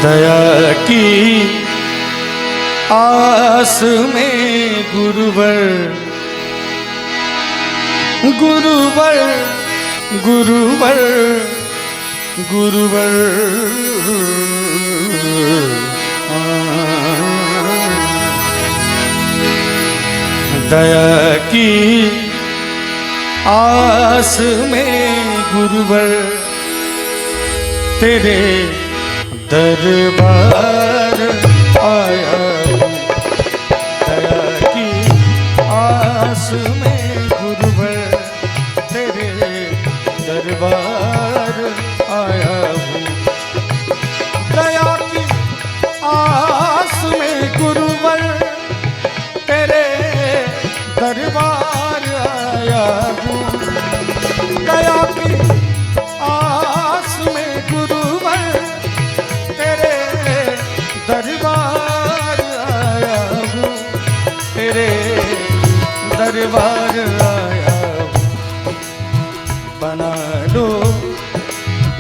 दया की आस में गुरुवर गुरुवर गुरुवर गुरुवर दया की आस में गुरुवर तेरे दरबार आया हूँ। दया की आस में गुरुवर तेरे दरबार आया हूँ। दया की आस में गुरुवर तेरे दरबार आया हूँ। दया की आस में गुरुवर तेरे दरबार आया हूँ। तेरे दरबार आया हूँ। बना लो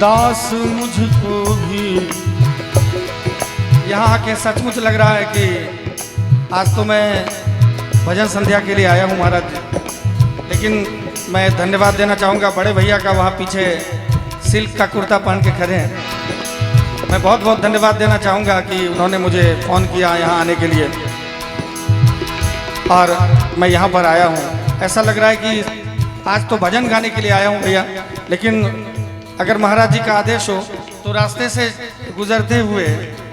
दास मुझको भी। यहाँ आके सचमुच लग रहा है कि आज तो मैं भजन संध्या के लिए आया हूँ महाराज जी। लेकिन मैं धन्यवाद देना चाहूँगा बड़े भैया का, वहाँ पीछे सिल्क का कुर्ता पहन के खड़े हैं। मैं बहुत बहुत धन्यवाद देना चाहूँगा कि उन्होंने मुझे फ़ोन किया यहाँ आने के लिए और मैं यहाँ पर आया हूँ। ऐसा लग रहा है कि आज तो भजन गाने के लिए आया हूँ भैया, लेकिन अगर महाराज जी का आदेश हो तो रास्ते से गुजरते हुए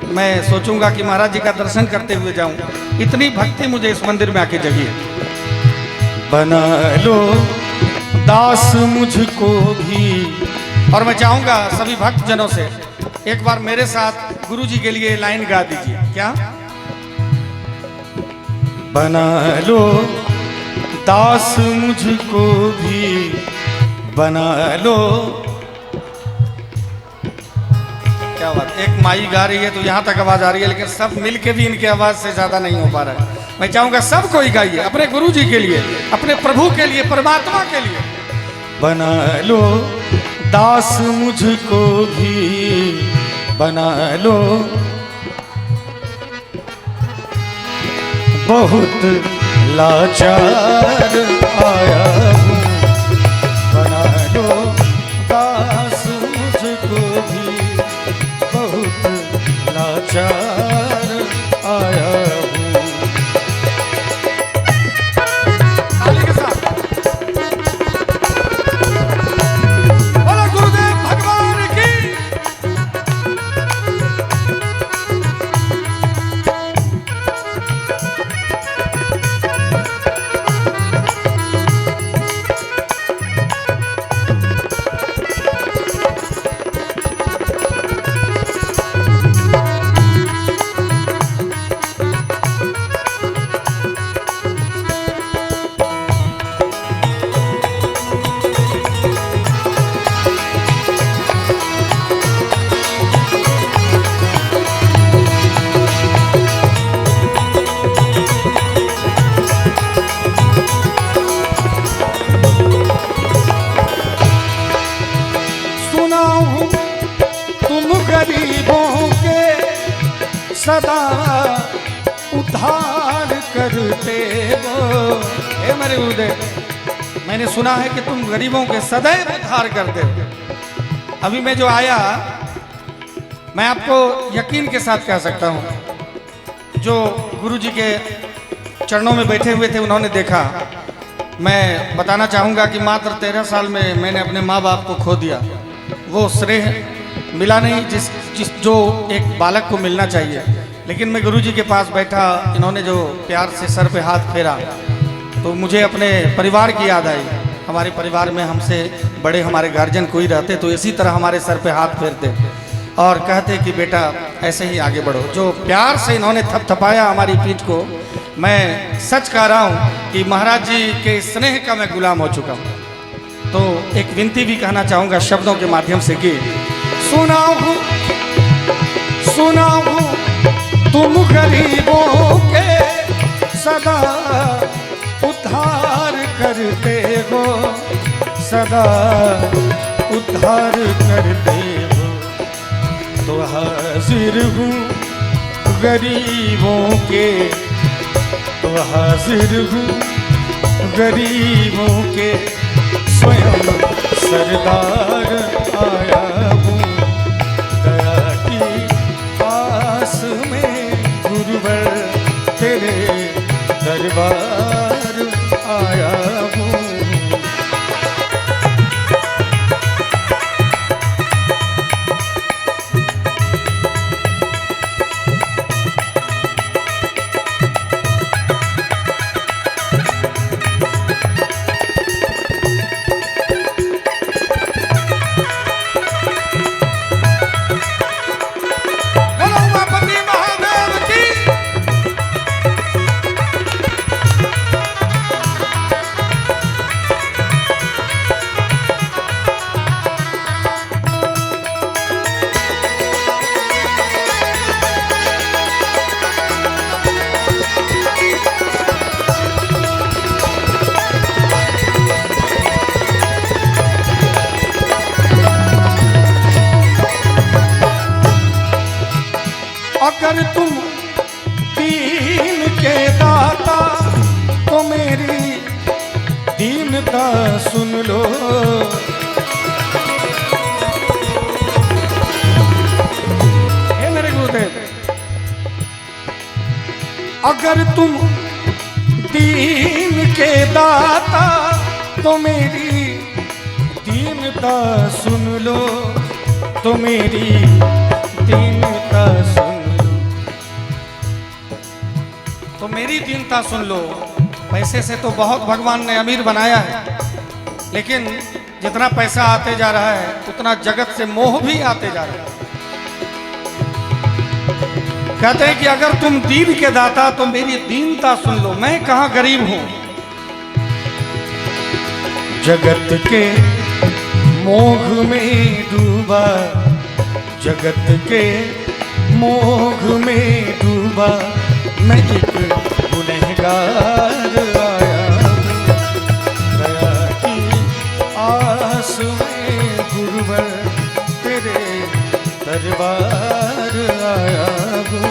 मैं सोचूंगा कि महाराज जी का दर्शन करते हुए जाऊं। इतनी भक्ति मुझे इस मंदिर में आके जगी। बना लो दास मुझको भी। और मैं चाहूंगा सभी भक्त जनों से एक बार मेरे साथ गुरु जी के लिए लाइन गा दीजिए। क्या? बना लो दास मुझको भी, बना लो। क्या बात, एक माई गा रही है तो यहाँ तक आवाज आ रही है, लेकिन सब मिल के भी इनकी आवाज से ज्यादा नहीं हो पा रहा है। मैं चाहूंगा सब कोई गाइए अपने गुरु जी के लिए, अपने प्रभु के लिए, परमात्मा के लिए। बना लो दास मुझको भी, बना लो। बहुत लाचार आया हूँ। बना लो दास मुझको भी, बहुत लाचार आया हूँ। ताली के साथ बोलो गुरुदेव भगवान की। सदा उद्धार करते हो। हे मेरे गुरुदेव, मैंने सुना है कि तुम गरीबों के सदैव उद्धार करते हो। अभी मैं जो आया, मैं आपको यकीन के साथ कह सकता हूँ, जो गुरु जी के चरणों में बैठे हुए थे उन्होंने देखा। मैं बताना चाहूँगा कि मात्र 13 साल में मैंने अपने माँ बाप को खो दिया। वो श्रेय मिला नहीं जिस जो एक बालक को मिलना चाहिए। लेकिन मैं गुरु जी के पास बैठा, इन्होंने जो प्यार से सर पे हाथ फेरा तो मुझे अपने परिवार की याद आई। हमारे परिवार में हमसे बड़े हमारे गार्जियन कोई रहते तो इसी तरह हमारे सर पे हाथ फेरते और कहते कि बेटा ऐसे ही आगे बढ़ो। जो प्यार से इन्होंने थपथपाया हमारी पीठ को, मैं सच कह रहा हूँ कि महाराज जी के स्नेह का मैं गुलाम हो चुका हूँ। तो एक विनती भी कहना चाहूँगा शब्दों के माध्यम से कि सुना हूँ तुम गरीबों के सदा उद्धार करते हो, सदा उद्धार करते हो। तो हाजिर हूँ गरीबों के, तो हाजिर हूँ गरीबों के, स्वयं सरदार आया हूँ दया की आस में, गुरुवर तेरे दरबार आया हूँ। अगर तुम दीन के दाता तो मेरी दीनता सुन लो, हे मेरे गुरुदेव, अगर तुम दीन के दाता तो मेरी दीनता सुन लो, तो मेरी दीनता सुन, तो मेरी दीनता सुन लो। पैसे से तो बहुत भगवान ने अमीर बनाया है, लेकिन जितना पैसा आते जा रहा है उतना जगत से मोह भी आते जा रहा है। कहते हैं कि अगर तुम दीन के दाता तो मेरी दीनता सुन लो, मैं कहाँ गरीब हूं। जगत के मोह में डूबा, जगत के मोह में डूबा, मैं एक गुनहगार आया हूँ दया की आस में, गुरुवर तेरे दरबार आया हूँ।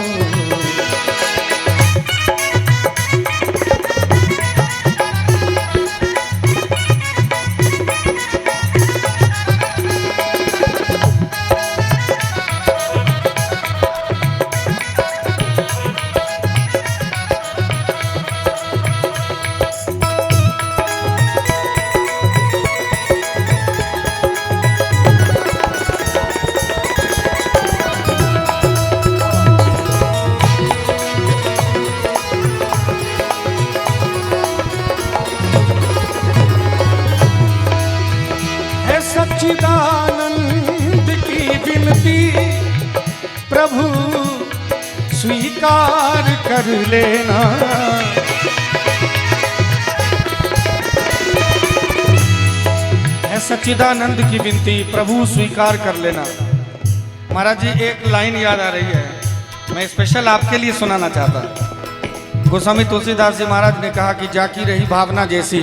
सच्चिदानंद की विनती प्रभु स्वीकार कर लेना, है सच्चिदानंद की विनती प्रभु स्वीकार कर लेना। महाराज जी एक लाइन याद आ रही है, मैं स्पेशल आपके लिए सुनाना चाहता। गोस्वामी तुलसीदास जी महाराज ने कहा कि जाकी रही भावना जैसी,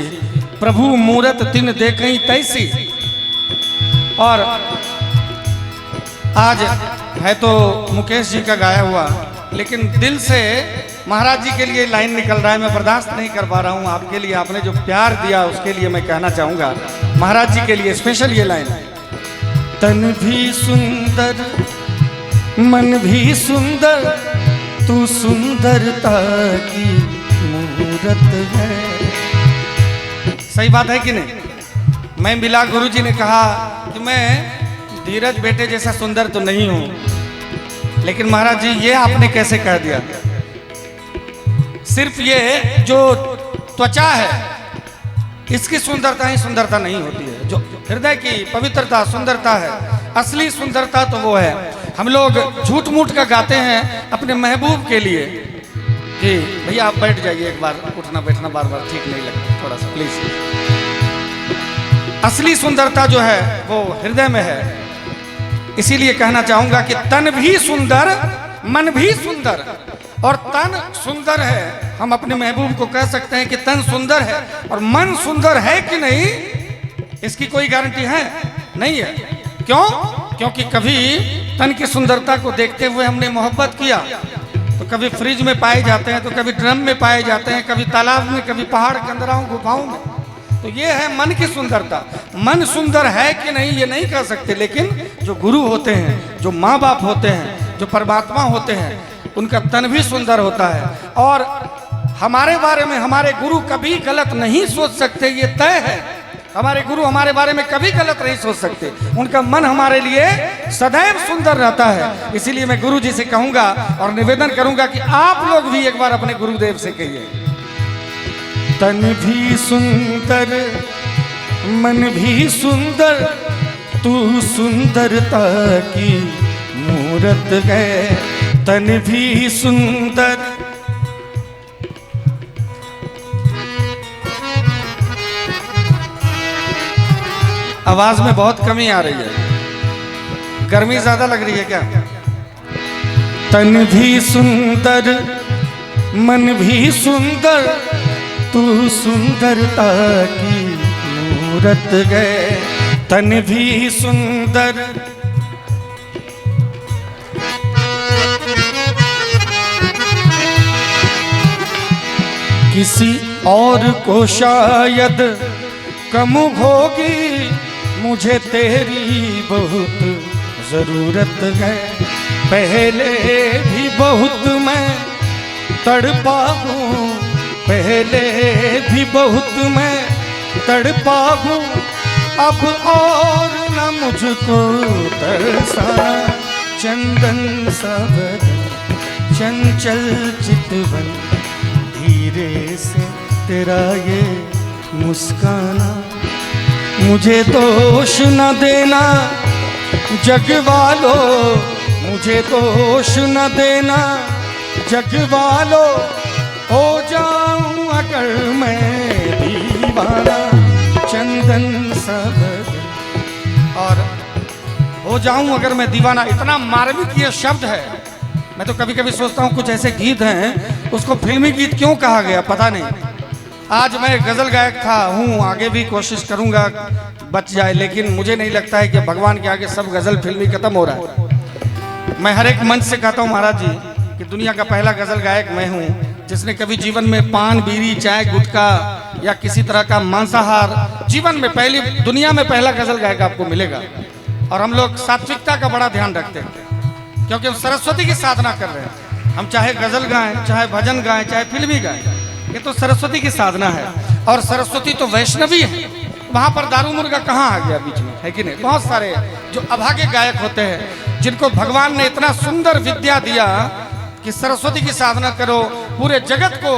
प्रभु मूरत तिन देखई तैसी। और आज है तो मुकेश जी का गाया हुआ, लेकिन दिल से महाराज जी के लिए लाइन निकल रहा है, मैं बर्दाश्त नहीं कर पा रहा हूँ आपके लिए। आपने जो प्यार दिया उसके लिए मैं कहना चाहूँगा महाराज जी के लिए स्पेशल ये लाइन। तन भी सुंदर मन भी सुंदर, तू सुंदरता की मूरत है। सही बात है कि नहीं? मैं मिला गुरु जी ने कहा कि मैं धीरज बेटे जैसा सुंदर तो नहीं हूं, लेकिन महाराज जी ये आपने कैसे कह दिया? सिर्फ ये जो त्वचा है इसकी सुंदरता ही सुंदरता नहीं होती है, जो हृदय की पवित्रता सुंदरता है, असली सुंदरता तो वो है। हम लोग झूठ मूठ का गाते हैं अपने महबूब के लिए कि भैया आप बैठ जाइए, एक बार उठना बैठना बार बार ठीक नहीं लगता, थोड़ा सा प्लीज। असली सुंदरता जो है वो हृदय में है। इसीलिए कहना चाहूंगा कि तन भी सुंदर मन भी सुंदर, और तन सुंदर है, हम अपने महबूब को कह सकते हैं कि तन सुंदर है, और मन सुंदर है कि नहीं इसकी कोई गारंटी है नहीं है। क्यों? क्योंकि कभी तन की सुंदरता को देखते हुए हमने मोहब्बत किया, तो कभी फ्रिज में पाए जाते हैं, तो कभी ड्रम में पाए जाते हैं, कभी तालाब में, कभी पहाड़ कंदराओं गुफाओं में। तो ये है मन की सुंदरता। मन सुंदर है कि नहीं ये नहीं कह सकते, लेकिन जो गुरु होते हैं, जो माँ बाप होते हैं, जो परमात्मा होते हैं, उनका तन भी सुंदर होता है। और हमारे बारे में हमारे गुरु कभी गलत नहीं सोच सकते, ये तय है। हमारे गुरु हमारे बारे में कभी गलत नहीं सोच सकते, उनका मन हमारे लिए सदैव सुंदर रहता है। इसीलिए मैं गुरु जी से कहूंगा और निवेदन करूंगा कि आप लोग भी एक बार अपने गुरुदेव से कहिए, तन भी सुंदर मन भी सुंदर, तू सुंदरता की मूरत है। तन भी सुंदर, आवाज में बहुत कमी आ रही है, गर्मी ज्यादा लग रही है क्या? तन भी सुंदर मन भी सुंदर, तू सुंदरता की मूरत है। तन भी सुंदर, किसी और को शायद कम होगी, मुझे तेरी बहुत जरूरत है। पहले भी बहुत मैं तड़पा हूँ, पहले भी बहुत मैं तड़पा हूँ, अब और न मुझको तरसा। चंदन सा बदन चंचल चितवन, धीरे से तेरा ये मुस्काना। मुझे दोष न देना जग वालों, मुझे दोष न देना जग वालों, हो जाऊं अगर मैं दीवाना। चंदन सा बदन, और हो जाऊं अगर मैं दीवाना, इतना मार्मिक ये शब्द है। मैं तो कभी कभी सोचता हूँ कुछ ऐसे गीत हैं उसको फिल्मी गीत क्यों कहा गया पता नहीं। आज मैं गजल गायक था हूँ, आगे भी कोशिश करूंगा बच जाए, लेकिन मुझे नहीं लगता है कि भगवान के आगे सब गजल फिल्मी खत्म हो रहा है। मैं हर एक मंच से कहता हूँ महाराज जी कि दुनिया का पहला गजल गायक मैं हूँ, जिसने कभी जीवन में पान बीड़ी चाय गुटखा या किसी तरह का मांसाहार, जीवन में पहली दुनिया में पहला गजल गायक आपको मिलेगा। और हम लोग सात्विकता का बड़ा ध्यान रखते हैं, क्योंकि हम सरस्वती की साधना कर रहे हैं। हम चाहे गजल गाएं, चाहे भजन गाएं, चाहे फिल्मी गाएं, ये तो सरस्वती की साधना है। और सरस्वती तो वैष्णवी है, वहां पर दारू मुर्गा कहाँ आ गया बीच में, है कि नहीं? बहुत सारे जो अभागे गायक होते हैं जिनको भगवान ने इतना सुंदर विद्या दिया कि सरस्वती की साधना करो, पूरे जगत को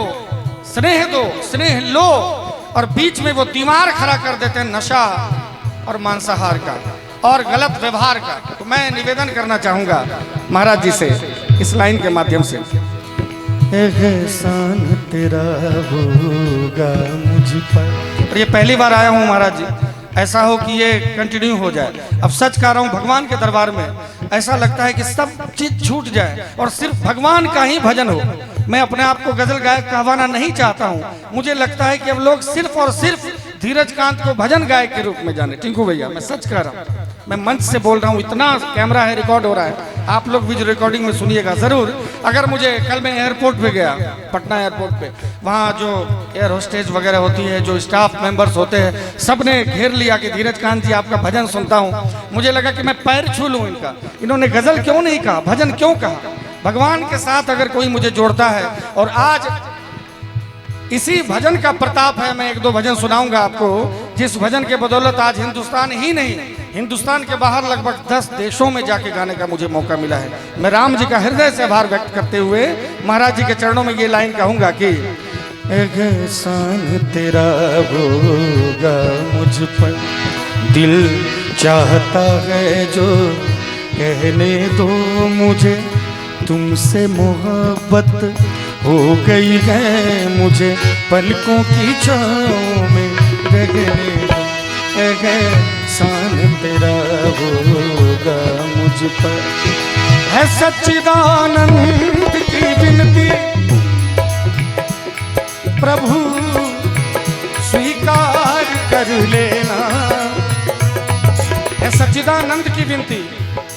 स्नेह दो, स्नेह लो, और बीच में वो दीवार खड़ा कर देते हैं नशा और मांसाहार का और गलत व्यवहार का। तो मैं निवेदन करना चाहूंगा महाराज जी से इस लाइन के माध्यम से, एहसान तेरा होगा मुझ पर। और ये पहली बार आया हूँ महाराज जी, ऐसा हो कि ये कंटिन्यू हो जाए। अब सच कह रहा हूँ, भगवान के दरबार में ऐसा लगता है कि सब चीज छूट जाए और सिर्फ भगवान का ही भजन हो। मैं अपने आप को गजल गायक कहवाना नहीं चाहता हूँ, मुझे लगता है कि अब लोग सिर्फ और सिर्फ धीरज कांत को भजन गायक के रूप में जाने। टिंकू भैया मैं सच कह रहा हूँ, मैं मंच से बोल रहा हूँ, इतना कैमरा है, रिकॉर्ड हो रहा है, आप लोग भी जो रिकॉर्डिंग में सुनिएगा जरूर। अगर मुझे कल मैं एयरपोर्ट पे गया, पटना एयरपोर्ट पे, वहाँ जो एयर होस्टेज वगैरह होती है, जो स्टाफ मेंबर्स होते हैं, सब ने घेर लिया कि धीरज कांत जी आपका भजन सुनता हूँ। मुझे लगा कि मैं पैर छू लूँ इनका, इन्होंने गजल क्यों नहीं कहा, भजन क्यों कहा? भगवान के साथ अगर कोई मुझे जोड़ता है, और आज इसी भजन का प्रताप है। मैं एक दो भजन सुनाऊंगा आपको, जिस भजन के बदौलत आज हिंदुस्तान ही नहीं, हिंदुस्तान के बाहर लगभग 10 देशों में जाके गाने का मुझे मौका मिला है। मैं राम जी का हृदय से आभार व्यक्त करते हुए महाराज जी के चरणों में ये लाइन कहूंगा कि एहसान तेरा होगा मुझ पर, दिल चाहता है जो कहने दो मुझे, तुमसे मोहब्बत हो गई है मुझे, पलकों की छाँव में रहने दो। एहसान तेरा होगा मुझ पर, है सच्चिदानंद की विनती, प्रभु स्वीकार कर लेना। है सच्चिदानंद की विनती,